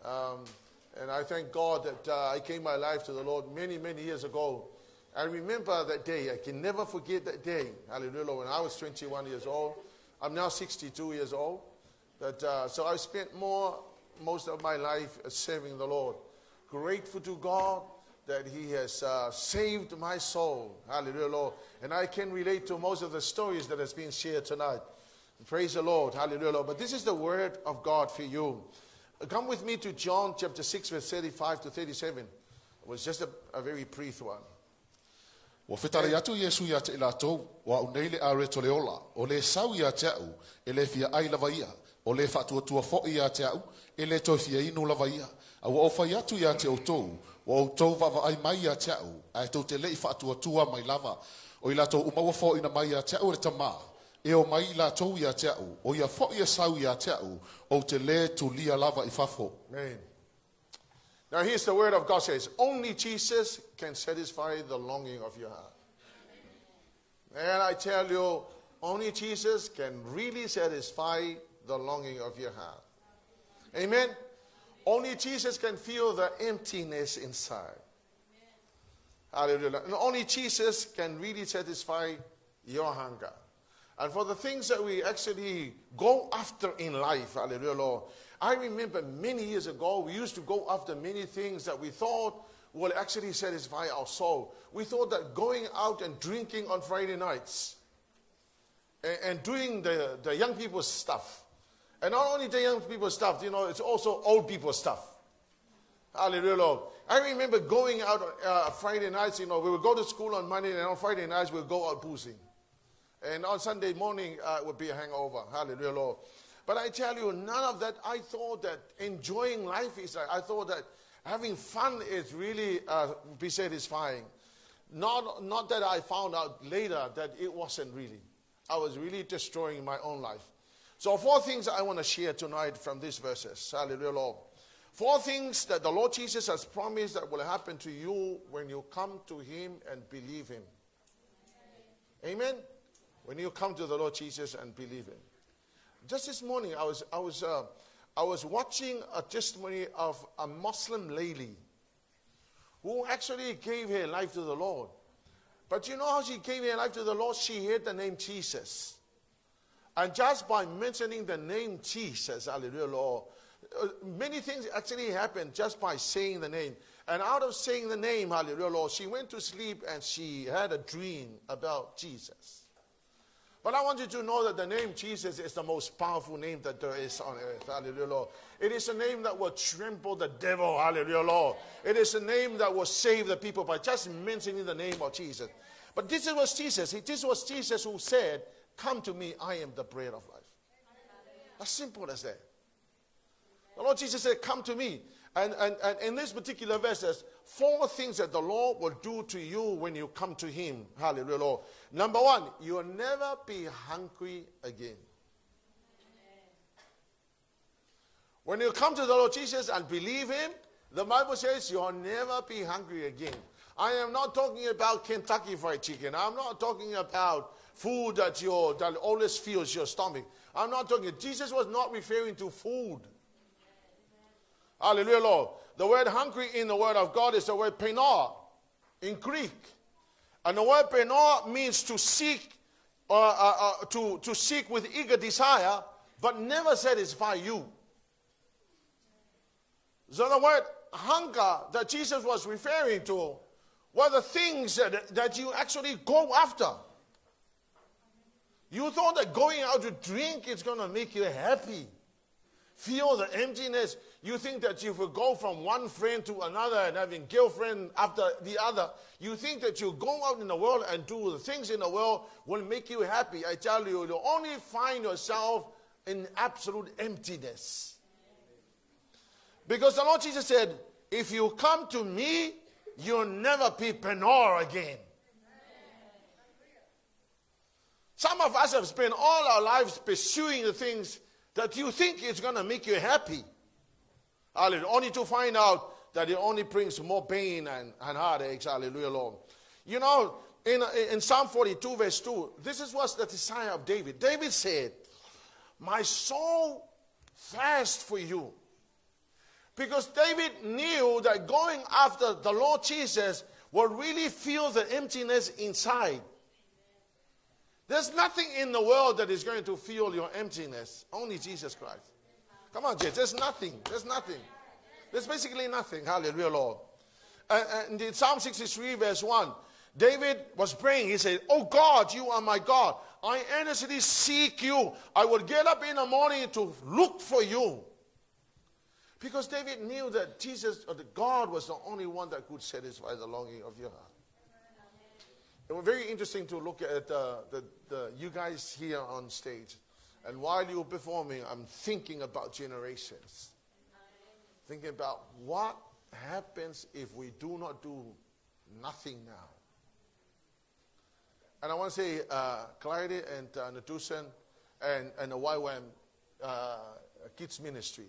And I thank God that I gave my life to the Lord many, many years ago. I remember that day. I can never forget that day. Hallelujah. When I was 21 years old. I'm now 62 years old. So I spent most of my life serving the Lord. Grateful to God that He has saved my soul. Hallelujah, Lord. And I can relate to most of the stories that has been shared tonight. Praise the Lord. Hallelujah, Lord. But this is the word of God for you. Come with me to John chapter 6, verse 35 to 37. It was just a very brief one. Wa fetare atu Yesu ya te ilatou wa uneile are tole ola o le sau ya te au ele fia ai lavaia o le fatua tua fo'i ya te au ele to fia inu lavaia au o fai atu ya te autou wa autou va ai mai ya te au ai to te lei fatua tua mai lava o ila to umawa fo'i na mai ya te au le tama e o mai la tou ya te au o ia fo'i ya sau ya te au o te le tu lia lava I fafo. Amen. Now here's the word of God says, only Jesus can satisfy the longing of your heart. And I tell you, only Jesus can really satisfy the longing of your heart. Amen? Only Jesus can feel the emptiness inside. Hallelujah. And only Jesus can really satisfy your hunger. And for the things that we actually go after in life, hallelujah, Lord. I remember many years ago, we used to go after many things that we thought will actually satisfy our soul. We thought that going out and drinking on Friday nights and doing the young people's stuff. And not only the young people's stuff, it's also old people's stuff. Hallelujah, Lord. I remember going out Friday nights, we would go to school on Monday, and on Friday nights we'd go out boozing. And on Sunday morning, it would be a hangover. Hallelujah, Lord. But I tell you, none of that. I thought that enjoying life is, I thought that having fun is really be satisfying. Not that I found out later that it wasn't really. I was really destroying my own life. So 4 things I want to share tonight from these verses. Hallelujah, Lord. 4 things that the Lord Jesus has promised that will happen to you when you come to Him and believe Him. Amen? When you come to the Lord Jesus and believe Him. Just this morning, I was watching a testimony of a Muslim lady who actually gave her life to the Lord. But you know how she gave her life to the Lord? She heard the name Jesus. And just by mentioning the name Jesus, hallelujah, Lord, many things actually happened just by saying the name. And out of saying the name, hallelujah, Lord, she went to sleep and she had a dream about Jesus. But I want you to know that the name Jesus is the most powerful name that there is on earth. Hallelujah, Lord. It is a name that will trample the devil. Hallelujah, Lord. It is a name that will save the people by just mentioning the name of Jesus. But this was Jesus. This was Jesus who said, come to me, I am the bread of life. As simple as that. The Lord Jesus said, come to me. And in this particular verse, there's 4 things that the Lord will do to you when you come to Him. Hallelujah, Lord. Number 1, you will never be hungry again. When you come to the Lord Jesus and believe Him, the Bible says you will never be hungry again. I am not talking about Kentucky Fried Chicken. I'm not talking about food that always fills your stomach. I'm not talking. Jesus was not referring to food. Hallelujah, Lord. The word hungry in the word of God is the word Peni in Greek. And the word Peni means to seek, to seek with eager desire, but never satisfy you. So the word hunger that Jesus was referring to were the things that you actually go after. You thought that going out to drink is going to make you happy. Feel the emptiness. You think that if you go from one friend to another and having girlfriend after the other, you think that you go out in the world and do the things in the world will make you happy. I tell you, you'll only find yourself in absolute emptiness. Because the Lord Jesus said, if you come to me, you'll never be penor again. Some of us have spent all our lives pursuing the things that you think is going to make you happy. Hallelujah. Only to find out that it only brings more pain and heartaches. Hallelujah, Lord. You know, in Psalm 42 verse 2, this was the desire of David. David said, my soul thirsts for you. Because David knew that going after the Lord Jesus will really fill the emptiness inside. There's nothing in the world that is going to fill your emptiness. Only Jesus Christ. Come on, Jess. There's nothing. There's nothing. There's basically nothing. Hallelujah, Lord. And in Psalm 63, verse 1, David was praying. He said, "Oh God, you are my God. I earnestly seek you. I will get up in the morning to look for you." Because David knew that Jesus, or that God, was the only one that could satisfy the longing of your heart. It was very interesting to look at you guys here on stage. And while you're performing, I'm thinking about generations. Thinking about what happens if we do not do nothing now. And I want to say, Clarity and Natusan and the YWAM Kids Ministry,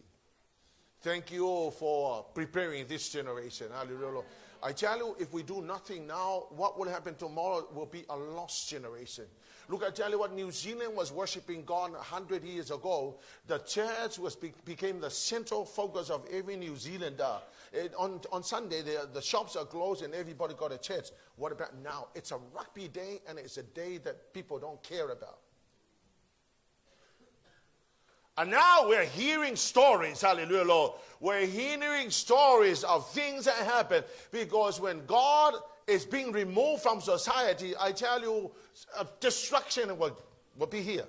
thank you all for preparing this generation. Hallelujah. I tell you, if we do nothing now, what will happen tomorrow will be a lost generation. Look, I tell you what, New Zealand was worshiping God 100 years ago. The church became the central focus of every New Zealander. On Sunday, the shops are closed and everybody got a church. What about now? It's a rugby day and it's a day that people don't care about. And now we're hearing stories, hallelujah, Lord. We're hearing stories of things that happen because when God is being removed from society, I tell you, destruction will be here.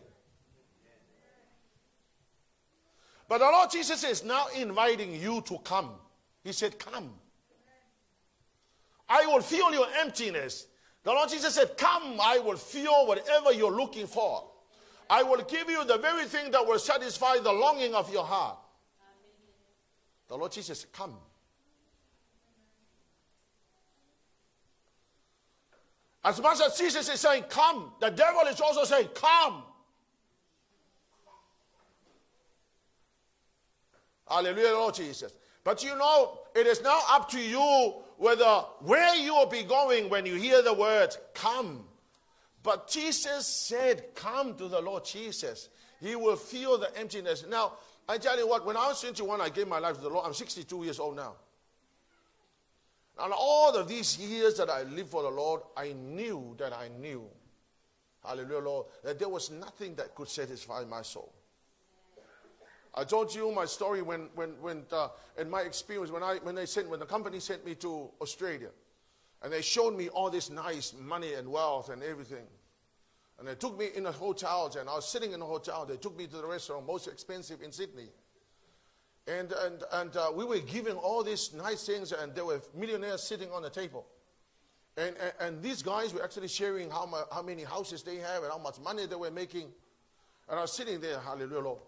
But the Lord Jesus is now inviting you to come. He said, "Come. I will fill your emptiness." The Lord Jesus said, "Come, I will fill whatever you're looking for. I will give you the very thing that will satisfy the longing of your heart." The Lord Jesus said, "Come." As much as Jesus is saying, "Come," the devil is also saying, "Come." Hallelujah, Lord Jesus. But you know, it is now up to you where you will be going when you hear the words, "Come." But Jesus said, "Come to the Lord Jesus. He will fill the emptiness." Now, I tell you what, when I was 21, I gave my life to the Lord. I'm 62 years old now. And all of these years that I lived for the Lord, I knew, hallelujah, Lord, that there was nothing that could satisfy my soul. I told you my story when in my experience, when the company sent me to Australia. And they showed me all this nice money and wealth and everything. And they took me in the hotels, and I was sitting in a hotel. They took me to the restaurant, most expensive in Sydney. And we were giving all these nice things, and there were millionaires sitting on the table. And these guys were actually sharing how many houses they have and how much money they were making. And I was sitting there, hallelujah, Lord.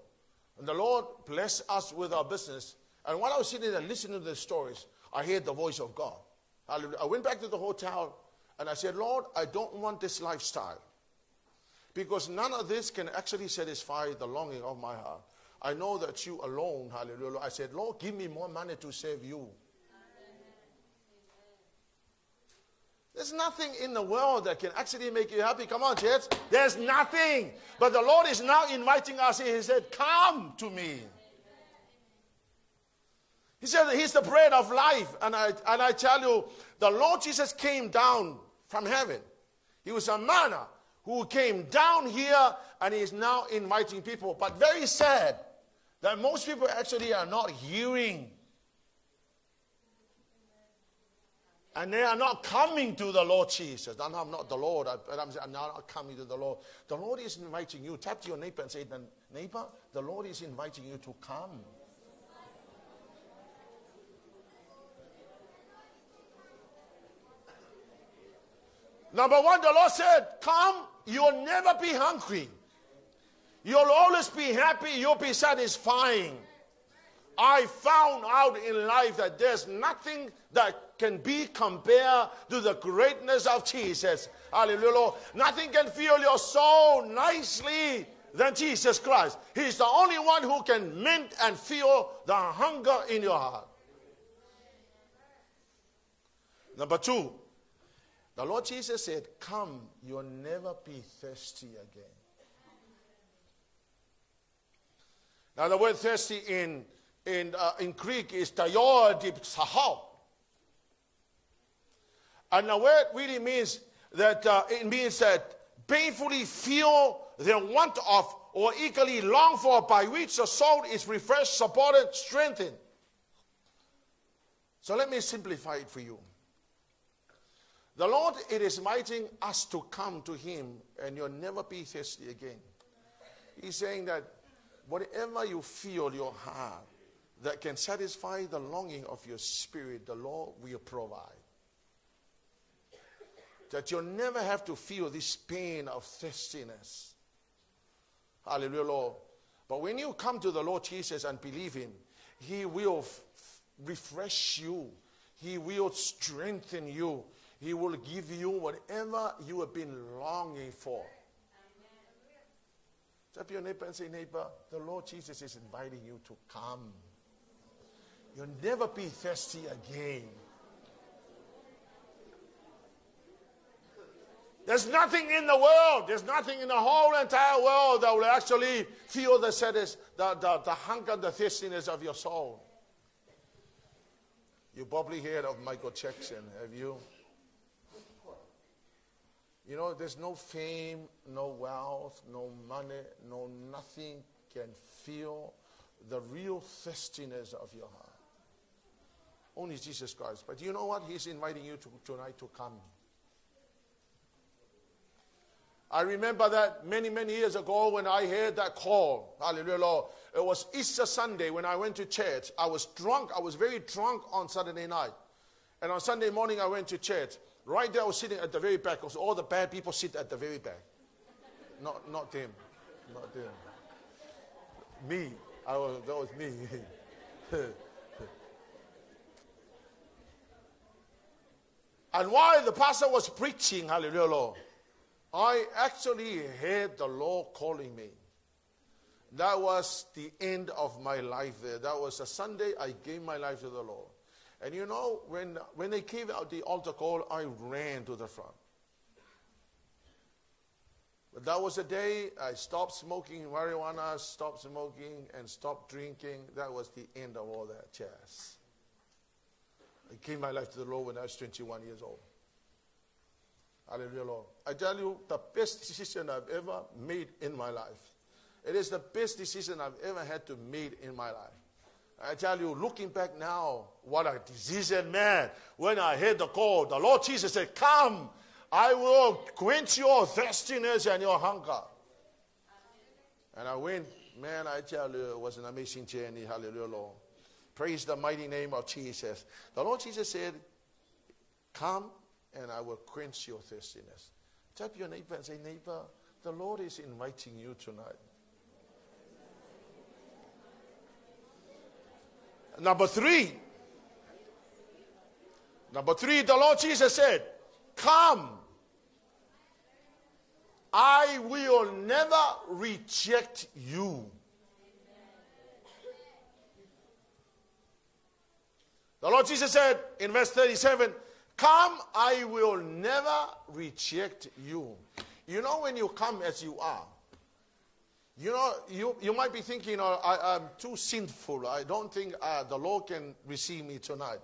And the Lord blessed us with our business. And while I was sitting there listening to the stories, I heard the voice of God. I went back to the hotel and I said, "Lord, I don't want this lifestyle because none of this can actually satisfy the longing of my heart. I know that you alone," hallelujah. I said, "Lord, give me more money to serve you." There's nothing in the world that can actually make you happy. Come on, church. There's nothing. But the Lord is now inviting us. He said, "Come to me." He said He's the bread of life. And I tell you, the Lord Jesus came down from heaven. He was a manna who came down here, and He is now inviting people. But very sad that most people actually are not hearing. And they are not coming to the Lord Jesus. I'm not the Lord. I'm not coming to the Lord. The Lord is inviting you. Tap to your neighbor and say, "Neighbor, the Lord is inviting you to come." Number one, the Lord said, "Come, you'll never be hungry. You'll always be happy. You'll be satisfying." I found out in life that there's nothing that can be compared to the greatness of Jesus. Hallelujah, Lord. Nothing can fill your soul nicely than Jesus Christ. He's the only one who can mend and fill the hunger in your heart. Number two, the Lord Jesus said, "Come, you'll never be thirsty again." Now the word thirsty in in Greek is tayo dip sahau. And the word really means that it means that painfully feel the want of or eagerly long for, by which the soul is refreshed, supported, strengthened. So let me simplify it for you. The Lord, it is inviting us to come to Him and you'll never be thirsty again. He's saying that whatever you feel your heart that can satisfy the longing of your spirit, the Lord will provide. That you'll never have to feel this pain of thirstiness. Hallelujah, Lord. But when you come to the Lord Jesus and believe Him, He will refresh you. He will strengthen you. He will give you whatever you have been longing for. Tap your neighbor and say, neighbor, the Lord Jesus is inviting you to come. You'll never be thirsty again. There's nothing in the world, there's nothing in the whole entire world that will actually feel the hunger, the thirstiness of your soul. You probably heard of Michael Jackson, have you? You know, there's no fame, no wealth, no money, no nothing can feel the real thirstiness of your heart. Only Jesus Christ. But you know what? He's inviting you tonight to come. I remember that many, many years ago when I heard that call. Hallelujah, Lord. It was Easter Sunday when I went to church. I was drunk. I was very drunk on Saturday night. And on Sunday morning I went to church. Right there I was sitting at the very back because all the bad people sit at the very back. Not them. Not them. Me. That was me. And while the pastor was preaching, hallelujah, Lord, I actually heard the Lord calling me. That was the end of my life there. That was a Sunday I gave my life to the Lord. And you know, when they gave out the altar call, I ran to the front. But that was the day I stopped smoking marijuana, stopped smoking, and stopped drinking. That was the end of all that jazz. I gave my life to the Lord when I was 21 years old. Hallelujah, Lord. I tell you, the best decision I've ever made in my life. It is the best decision I've ever had to make in my life. I tell you, looking back now, what a decision, man. When I heard the call, the Lord Jesus said, come, I will quench your thirstiness and your hunger. And I went, man, I tell you, it was an amazing journey. Hallelujah, Lord. Praise the mighty name of Jesus. The Lord Jesus said, come and I will quench your thirstiness. Tap your neighbor and say, neighbor, the Lord is inviting you tonight. Number three, the Lord Jesus said, come, I will never reject you. The Lord Jesus said in verse 37, come, I will never reject you. You know, when you come as you are, you know, you might be thinking, I'm too sinful. I don't think the Lord can receive me tonight.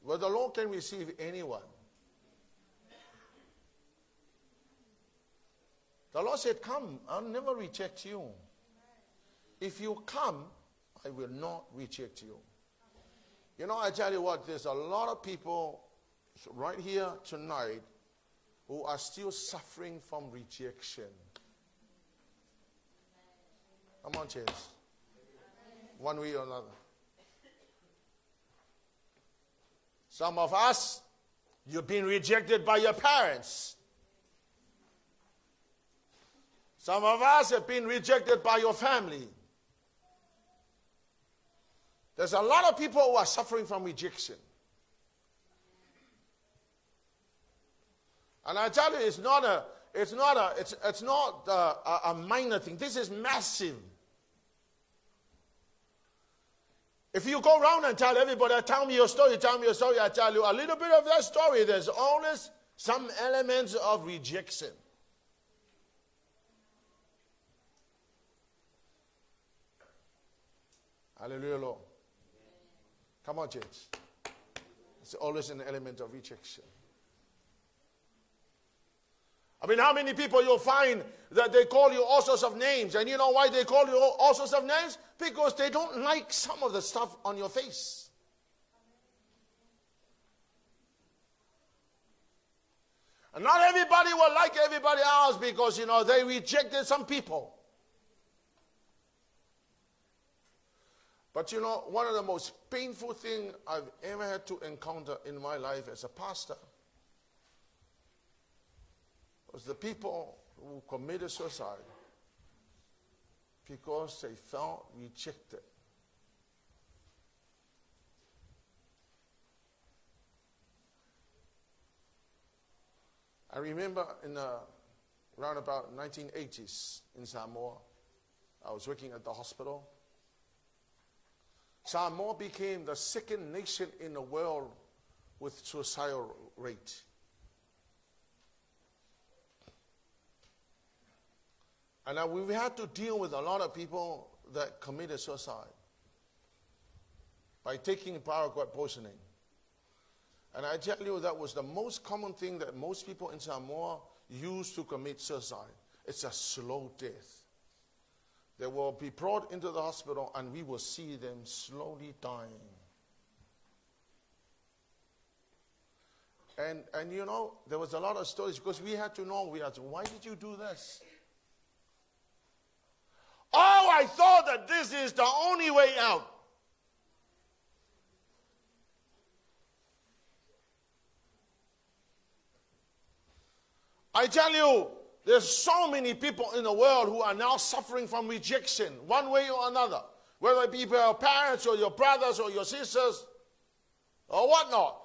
Well, the Lord can receive anyone. The Lord said, come, I'll never reject you. If you come, I will not reject you. You know, I tell you what, there's a lot of people right here tonight who are still suffering from rejection. Come on, James. One way or another. Some of us, you've been rejected by your parents. Some of us have been rejected by your family. There's a lot of people who are suffering from rejection. And I tell you, it's not a minor thing. This is massive. If you go around and tell everybody, tell me your story, I tell you a little bit of that story, there's always some elements of rejection. Hallelujah, Lord. Come on, church. It's always an element of rejection. I mean, how many people you'll find that they call you all sorts of names? And you know why they call you all sorts of names? Because they don't like some of the stuff on your face. And not everybody will like everybody else because, you know, they rejected some people. But you know, one of the most painful things I've ever had to encounter in my life as a pastor was the people who committed suicide because they felt rejected. I remember in around about 1980s in Samoa, I was working at the hospital. Samoa became the second nation in the world with suicidal rate. And we had to deal with a lot of people that committed suicide by taking paraquat poisoning. And I tell you, that was the most common thing that most people in Samoa use to commit suicide. It's a slow death. They will be brought into the hospital and we will see them slowly dying. And you know, there was a lot of stories because we had to know, why did you do this? Oh, I thought that this is the only way out. I tell you, there's so many people in the world who are now suffering from rejection, one way or another. Whether it be your parents or your brothers or your sisters or whatnot.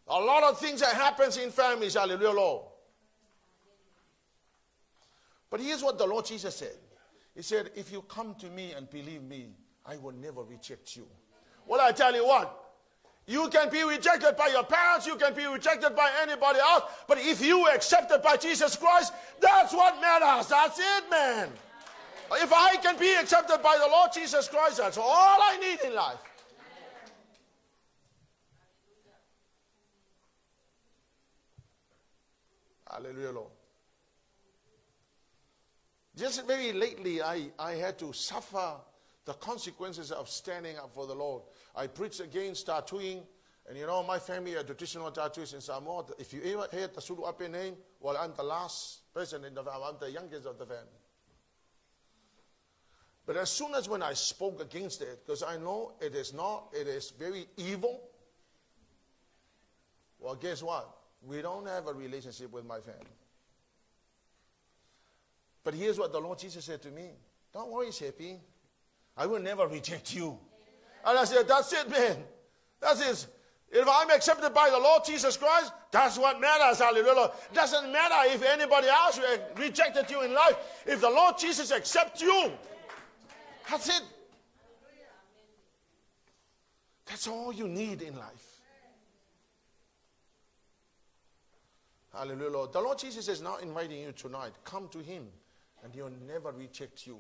A lot of things that happens in families, hallelujah, Lord. But here's what the Lord Jesus said. He said, if you come to me and believe me, I will never reject you. Well, I tell you what. You can be rejected by your parents, you can be rejected by anybody else, but if you are accepted by Jesus Christ, that's what matters. That's it, man. If I can be accepted by the Lord Jesus Christ, that's all I need in life. Hallelujah, Lord. Just very lately, I had to suffer the consequences of standing up for the Lord. I preached against tattooing, and you know, my family are traditional tattooists in Samoa. If you ever heard the Suluape name, well, I'm the last person in the family. I'm the youngest of the family. But as soon as when I spoke against it, because I know it is very evil, well, guess what? We don't have a relationship with my family. But here's what the Lord Jesus said to me. Don't worry, Sepi. I will never reject you. And I said, that's it, man. That's it. If I'm accepted by the Lord Jesus Christ, that's what matters. Hallelujah. It doesn't matter if anybody else rejected you in life. If the Lord Jesus accepts you, that's it. That's all you need in life. Hallelujah, Lord. The Lord Jesus is now inviting you tonight. Come to him and he'll never reject you.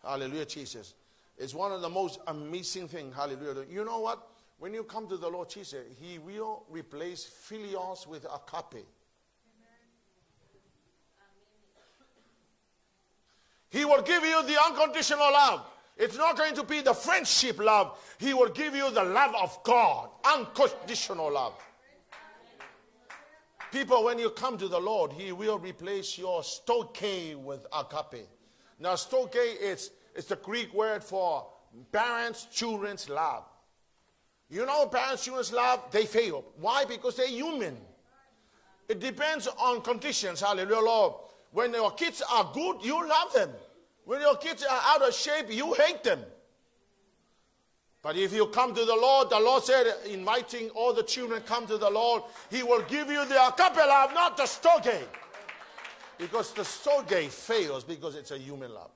Hallelujah, Jesus. It's one of the most amazing things. Hallelujah. You know what? When you come to the Lord Jesus, he will replace philios with agape. He will give you the unconditional love. It's not going to be the friendship love. He will give you the love of God. Unconditional love. People, when you come to the Lord, he will replace your stoke with agape. Now, stoke is the Greek word for parents, children's love. You know, parents, children's love, they fail. Why? Because they're human. It depends on conditions. Hallelujah, Lord. When your kids are good, you love them. When your kids are out of shape, you hate them. But if you come to the Lord said, inviting all the children come to the Lord, he will give you the agape love, not the stoke. Because the stoke fails because it's a human love.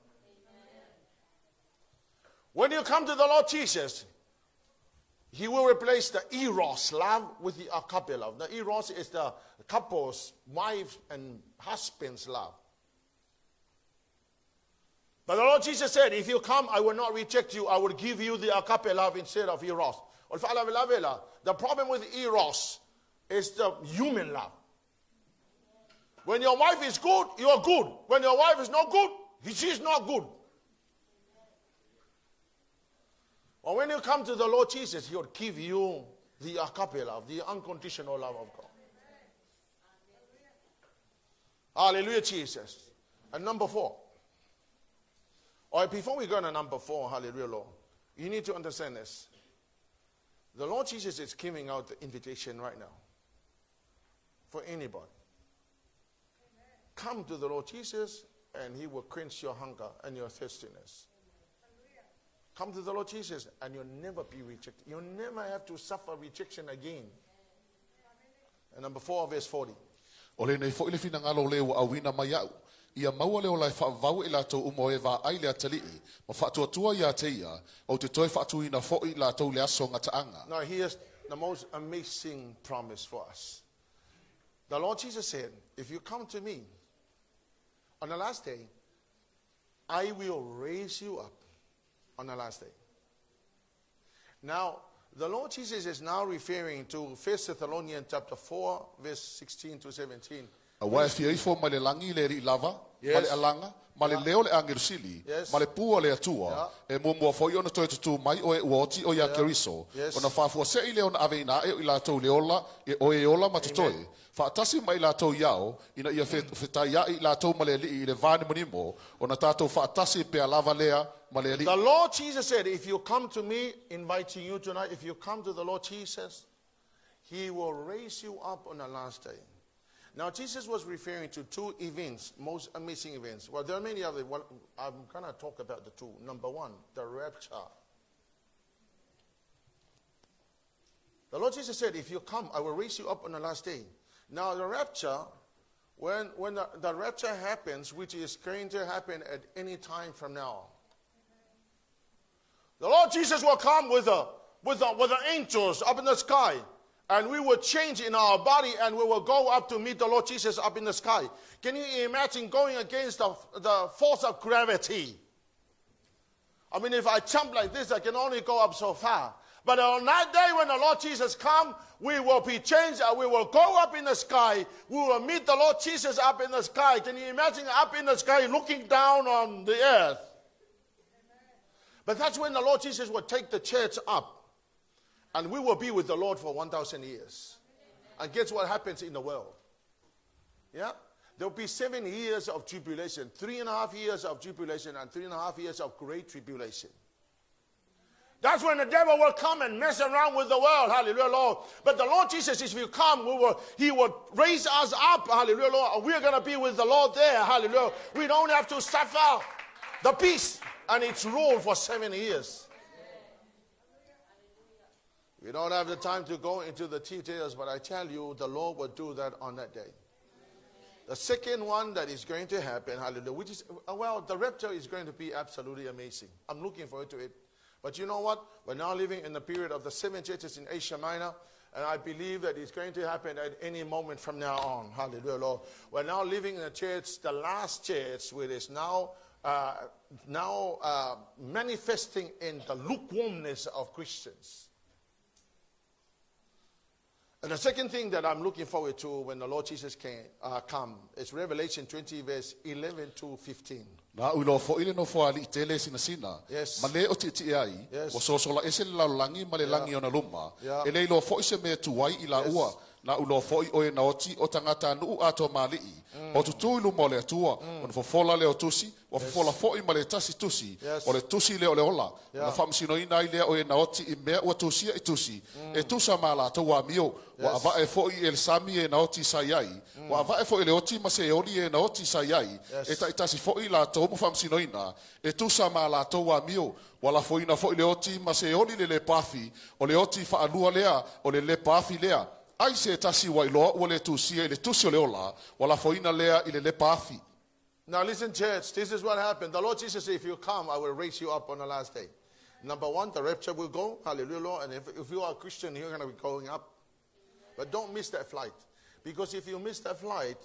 When you come to the Lord Jesus, he will replace the eros love with the agape love. The eros is the couple's, wives and husband's love. But the Lord Jesus said, if you come, I will not reject you. I will give you the agape love instead of eros. The problem with eros is the human love. When your wife is good, you are good. When your wife is not good, she's not good. Or when you come to the Lord Jesus, He will give you the agape love, the unconditional love of God. Hallelujah, Jesus. And number 4. Or before we go to number 4, hallelujah, Lord, you need to understand this. The Lord Jesus is giving out the invitation right now for anybody. Come to the Lord Jesus and He will quench your hunger and your thirstiness. Come to the Lord Jesus and you'll never be rejected. You'll never have to suffer rejection again. And number 4, verse 40. Ole nei fo ile fina ngalo leo awina mayau. Ia maua leo lai whaavau ila tau umoe wa aile atalii. Ma whaatuatua ia teia. O te toi whaatuina fo ila tau le aso ngataanga. Now here's the most amazing promise for us. The Lord Jesus said, if you come to me on the last day, I will raise you up on the last day. Now, the Lord Jesus is now referring to 1 Thessalonians chapter 4, verse 16 to 17. Awai fia ifo male langi le ri lava, male alanga, male leo le angirusili, male pua le atua, e mumua fo iona toi tutu mai o e uoti o ia keriso, ona whafua se ile ona aveina e ila tau leola, e o e ola matutoi, whaatasi mai ila tau iao, ina ia whetai ia ila tau male li i le vane monimo, ona tatou whaatasi pe alava lea, male li. The Lord Jesus said, if you come to me, inviting you tonight, if you come to the Lord Jesus, He will raise you up on the last day. Now, Jesus was referring to 2 events, most amazing events. Well, there are many others. Well, I'm going to talk about the 2. Number 1, the rapture. The Lord Jesus said, if you come, I will raise you up on the last day. Now, the rapture, when the rapture happens, which is going to happen at any time from now, the Lord Jesus will come with the angels up in the sky. And we will change in our body and we will go up to meet the Lord Jesus up in the sky. Can you imagine going against the force of gravity? I mean, if I jump like this, I can only go up so far. But on that day when the Lord Jesus comes, we will be changed and we will go up in the sky. We will meet the Lord Jesus up in the sky. Can you imagine up in the sky looking down on the earth? But that's when the Lord Jesus will take the church up. And we will be with the Lord for 1,000 years. And guess what happens in the world? Yeah? There will be 7 years of tribulation, 3.5 years of tribulation, and 3.5 years of great tribulation. That's when the devil will come and mess around with the world. Hallelujah, Lord. But the Lord Jesus, if you come, He will raise us up. Hallelujah, Lord. We're going to be with the Lord there. Hallelujah. We don't have to suffer the peace and its rule for 7 years. We don't have the time to go into the details, but I tell you, the Lord will do that on that day. The second one that is going to happen, hallelujah, which is, well, the rapture is going to be absolutely amazing. I'm looking forward to it. But you know what? We're now living in the period of the 7 churches in Asia Minor, and I believe that it's going to happen at any moment from now on. Hallelujah, Lord. We're now living in a church, the last church, which is now manifesting in the lukewarmness of Christians. And the second thing that I'm looking forward to when the Lord Jesus come is Revelation 20, verse 11 to 15. Na ulo fo ile no fo ali tele sina. Yes. Male o titi ai. Yes. O so so la ese la langi male langi ona luma. Ele lo fo ise me tuai ila ua. Na ulo fo o na oti o tangata nu ato mali. O tutu lu mole tua. O fo fola le o tusi. O fo fola fo I male tasi tusi. O le tusi le ola. Na fam sino ina ile o na oti I me o tusi e tusi. E tusa mala to wa mio. Wa ava e fo I el sami e na oti sayai. Wa ava e fo ile oti mase oli e na oti sayai. E ta itasi fo I la to mo fam sino ina. E tusa mala to wa mio. Wala fo ina fo ile oti mase oli le pafi. O le oti fa alua lea. O le pafi lea. Ai se tasi wa ilo o le tusi e le tusi o le ola. Wala fo ina lea ile le pafi. Now listen, church, this is what happened. The Lord Jesus said, if you come, I will raise you up on the last day. Number 1, the rapture will go. Hallelujah, Lord. And if you are a Christian, you're going to be going up. But don't miss that flight. Because if you miss that flight,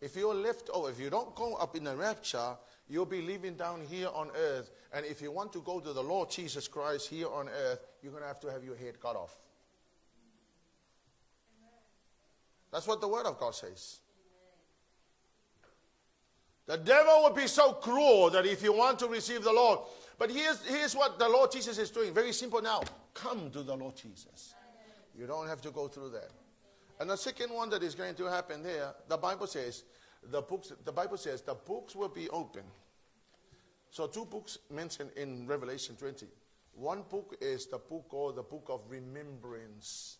if you're left over, if you don't go up in the rapture, You'll be living down here on earth. And if you want to go to the Lord Jesus Christ here on earth, you're going to have your head cut off. That's what the Word of God says. The devil would be so cruel that if you want to receive the Lord. But here's what the Lord Jesus is doing. Very simple now. Come to the Lord Jesus. You don't have to go through that. And the second one that is going to happen there, the Bible says the books will be open. So 2 books mentioned in Revelation 20. One book is the book called the Book of Remembrance.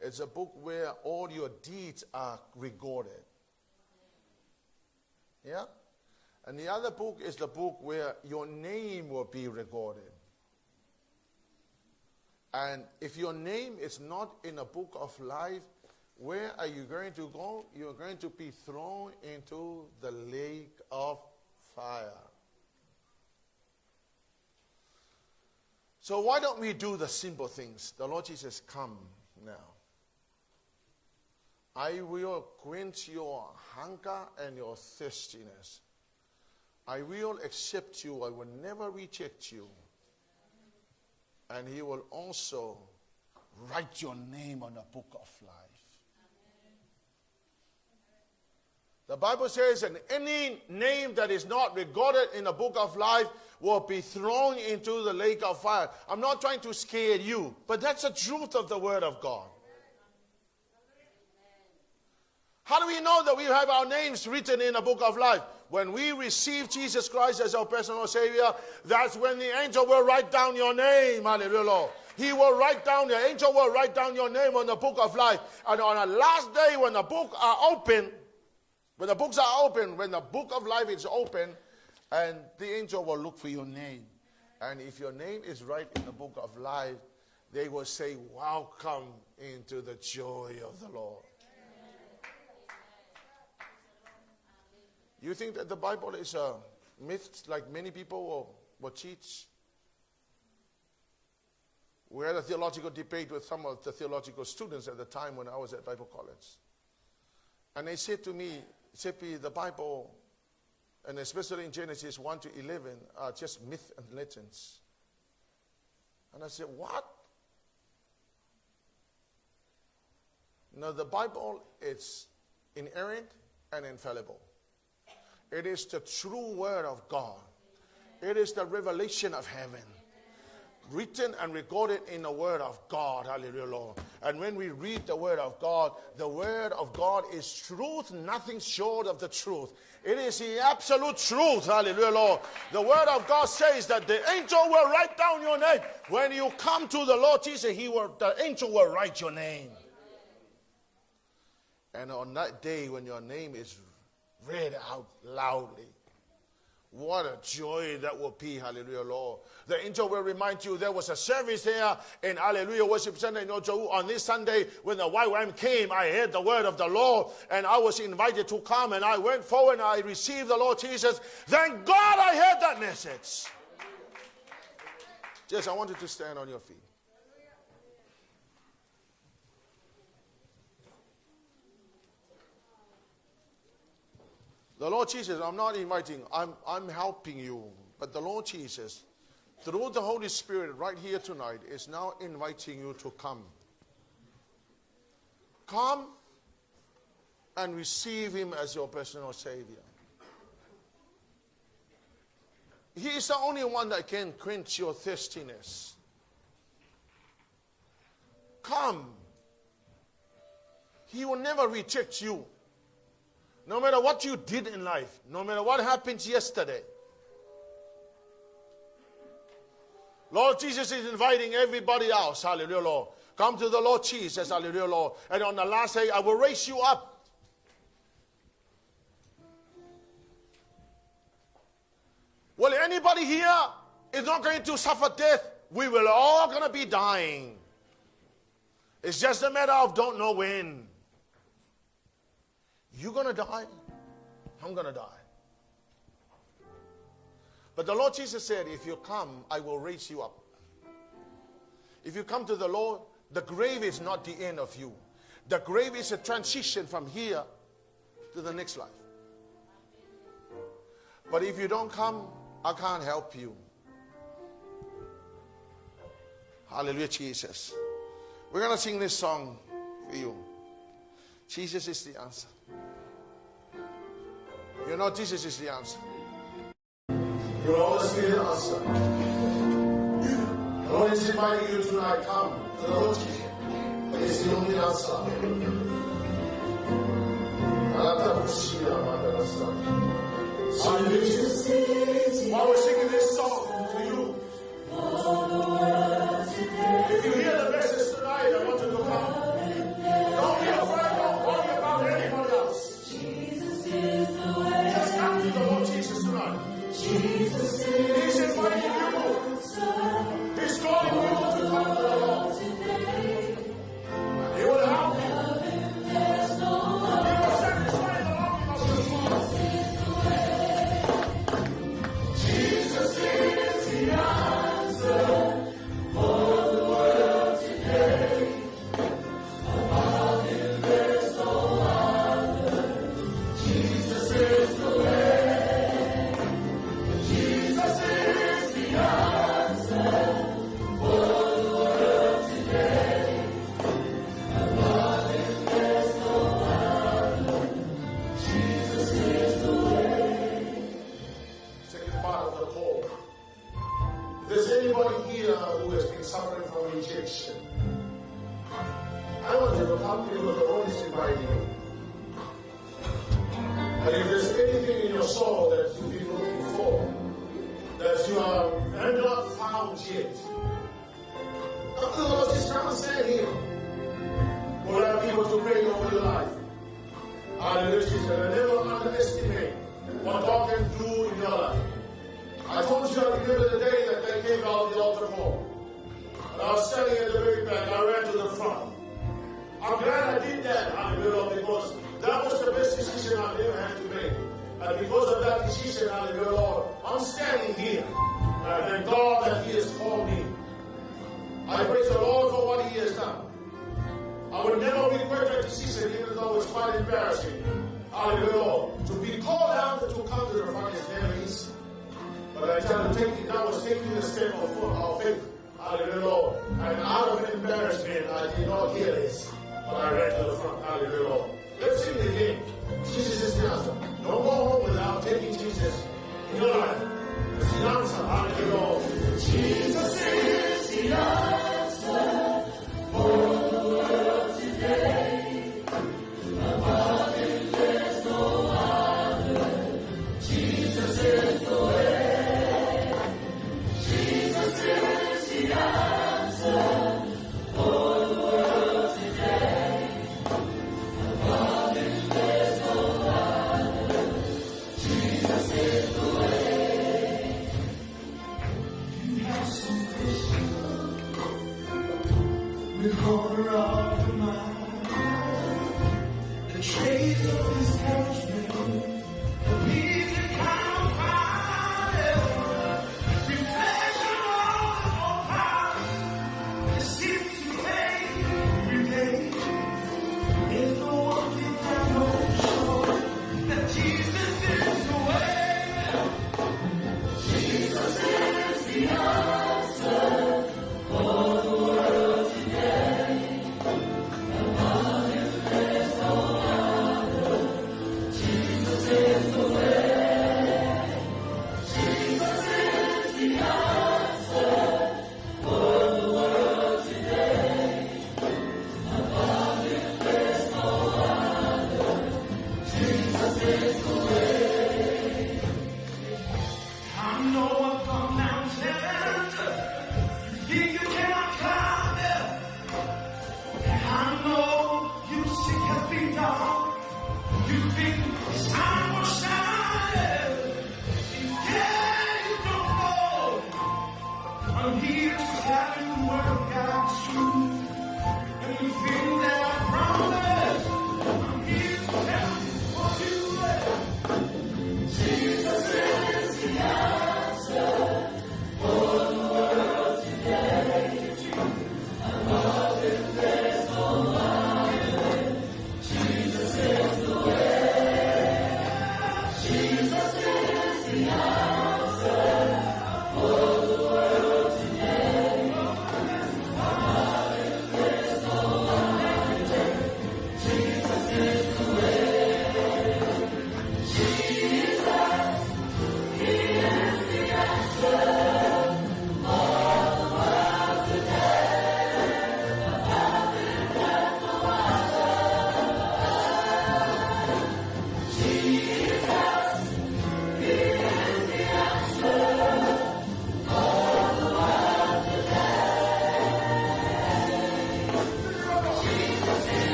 It's a book where all your deeds are recorded. Yeah? And the other book is the book where your name will be recorded. And if your name is not in a book of life, where are you going to go? You're going to be thrown into the lake of fire. So why don't we do the simple things? The Lord Jesus, come now. I will quench your hunger and your thirstiness. I will accept you. I will never reject you. And He will also write your name on the book of life. The Bible says, and any name that is not recorded in the book of life will be thrown into the lake of fire. I'm not trying to scare you, but that's the truth of the Word of God. How do we know that we have our names written in the book of life? When we receive Jesus Christ as our personal Savior, that's when the angel will write down your name. Hallelujah. He will write down, the angel will write down your name on the book of life. And on the last day when the books are open, when the books are open, when the book of life is open, and the angel will look for your name. And if your name is right in the book of life, they will say, welcome into the joy of the Lord. You think that the Bible is a myth like many people will teach? We had a theological debate with some of the theological students at the time when I was at Bible college. And they said to me, Sepi, the Bible, and especially in Genesis 1 to 11, are just myth and legends. And I said, what? No, the Bible is inerrant and infallible. It is the true Word of God. It is the revelation of heaven. Written and recorded in the Word of God. Hallelujah, Lord. And when we read the Word of God is truth, nothing short of the truth. It is the absolute truth. Hallelujah, Lord. The Word of God says that the angel will write down your name. When you come to the Lord Jesus, the angel will write your name. And on that day when your name is read out loudly, what a joy that will be. Hallelujah, Lord. The angel will remind you there was a service there in Hallelujah Worship Center in Ojo on this Sunday when the YWAM came. I heard the word of the Lord and I was invited to come, and I went forward and I received the Lord Jesus. Thank God I heard that message. Yes, I want you to stand on your feet. The Lord Jesus, I'm not inviting, I'm helping you. But the Lord Jesus, through the Holy Spirit right here tonight, is now inviting you to come. Come and receive Him as your personal Savior. He is the only one that can quench your thirstiness. Come. He will never reject you. No matter what you did in life, no matter what happened yesterday. Lord Jesus is inviting everybody else, hallelujah, Lord. Come to the Lord Jesus, hallelujah, Lord. And on the last day, I will raise you up. Well, anybody here is not going to suffer death. We will all going to be dying. It's just a matter of don't know when. You're going to die. I'm going to die. But the Lord Jesus said, if you come, I will raise you up. If you come to the Lord, the grave is not the end of you. The grave is a transition from here to the next life. But if you don't come, I can't help you. Hallelujah, Jesus. We're going to sing this song for you. Jesus is the answer. You know, Jesus is the answer. You'll always be the answer. The Lord is inviting you tonight. Come to the Lord Jesus. It's the only answer. While we're singing this song to you, if you hear the message tonight, I want you to come. Don't be afraid. Don't worry about anybody else. Just come to the Lord Jesus tonight. He's inviting you. He's calling you to come to the Lord. He will help you. He will satisfy the longing of your soul. Jesus is the answer for the world today. Above him there's no other. Jesus is the way. Jesus is the answer for the world today. Above him there's no other. Jesus is the way. Second part of the call. If there's anybody here who has been suffering from rejection, I want you to come to you, the Lord is inviting you. And if there's anything in your soul that you've been looking for, that you have not found yet, come to the Lord, just come and stand here. We'll have people to pray over your life. Hallelujah, Jesus. And never underestimate what God can do in your life. I told you, I remember the day that they came out of the altar call. And I was standing at the very back. I ran to the front. I'm glad I did that, hallelujah, because that was the best decision I ever had to make. And because of that decision, hallelujah, Lord, I'm standing here. And thank God that He has called me. I praise the Lord for what He has done. I would never regret that decision, even though it's quite embarrassing. Hallelujah, Lord. To be called out and to come to the front is never easy. But I tell you, that was taking the step of faith. Hallelujah, Lord. And out of embarrassment, I did not hear this. But I ran to the front. Hallelujah, Lord. Let's sing it again. Jesus is the answer. Don't go home without taking Jesus in your life. It's the answer. Hallelujah, Lord. Jesus is the answer for the world today. Above him there's no other. Jesus is the way. Jesus is the answer for the world today. Above him there's no other. Jesus is the way. You have some vision with horror of the mind. The trace of discouragement, the peace that comes by reflection of power. It seems to fade every day. There's no one thing I know sure that Jesus is the way. Jesus is the answer for the world today. Above him there's no other. Jesus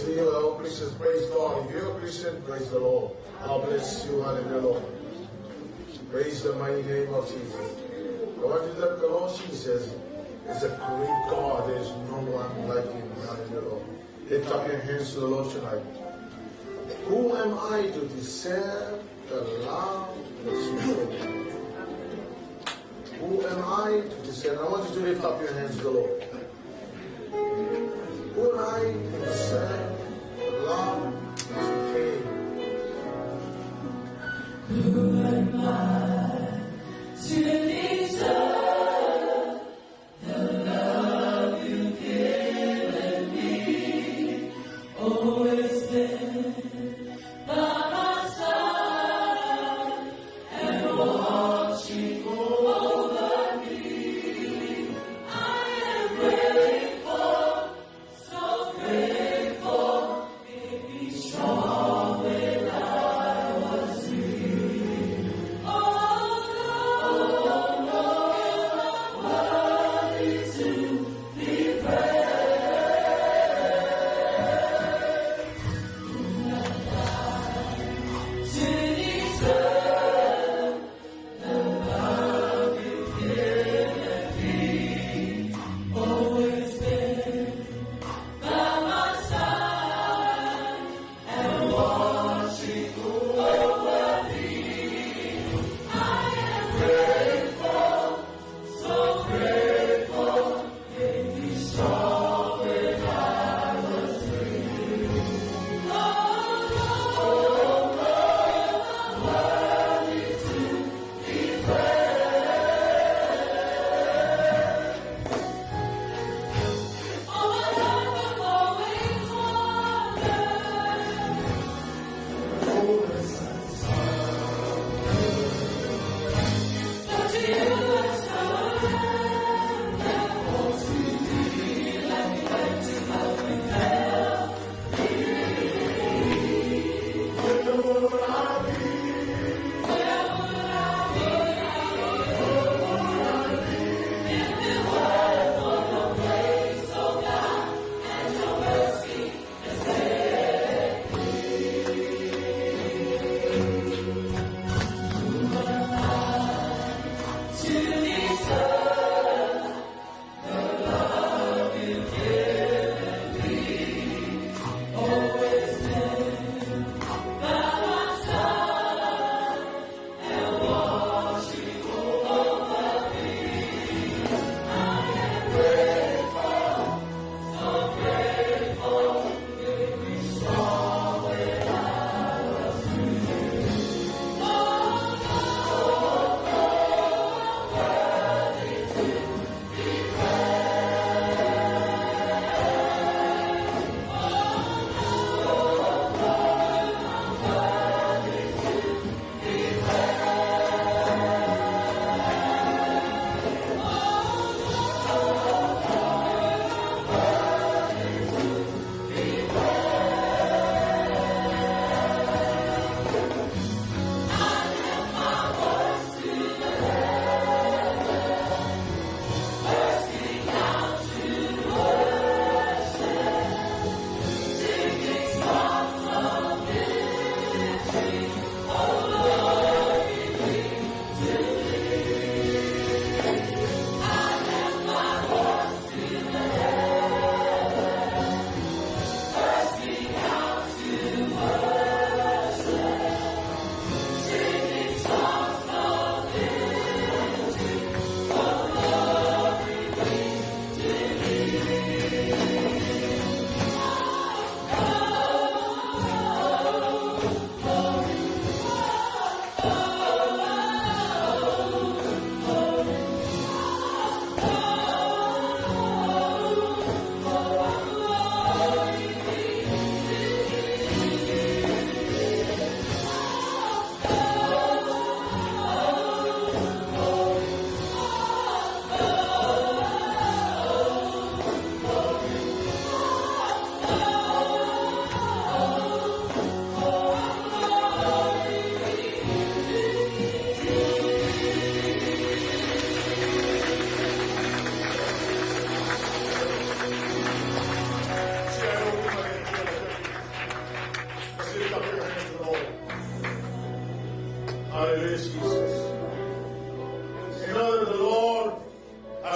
bless you, all Christians. Praise God. If you're a Christian, praise the Lord. God bless you. Hallelujah, Lord. Praise the mighty name of Jesus. I want you to let the Lord Jesus is a great God. There is no one like him. Hallelujah, Lord. Lift up your hands to the Lord tonight. Who am I to deserve the love that's before? Who am I to deserve? I want you to lift up your hands to the Lord. Who am I to deserve the love that's before? Who am I to deserve? Grateful, so grateful.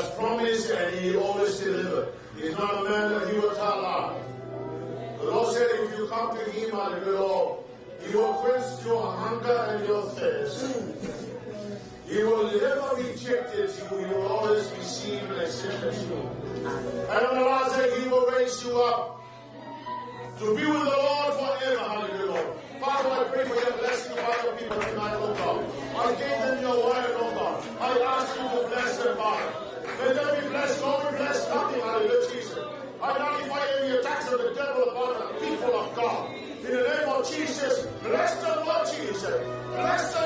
has promised and he always delivers. He's not a man that he will tell lie. The Lord said, if you come to him, hallelujah, he will quench your hunger and your thirst. He will never reject it. He will always receive and accept you. And on the last day, he will raise you up to be with the Lord forever. Hallelujah. Father, I pray for your blessing upon your people tonight, oh God. I gave them your word, oh God. I ask you to bless them, Father. Let them be blessed. Don't be blessed nothing, hallelujah, Jesus. I nullify every attacks of the devil upon the people of God. In the name of Jesus, bless the Lord Jesus. Bless the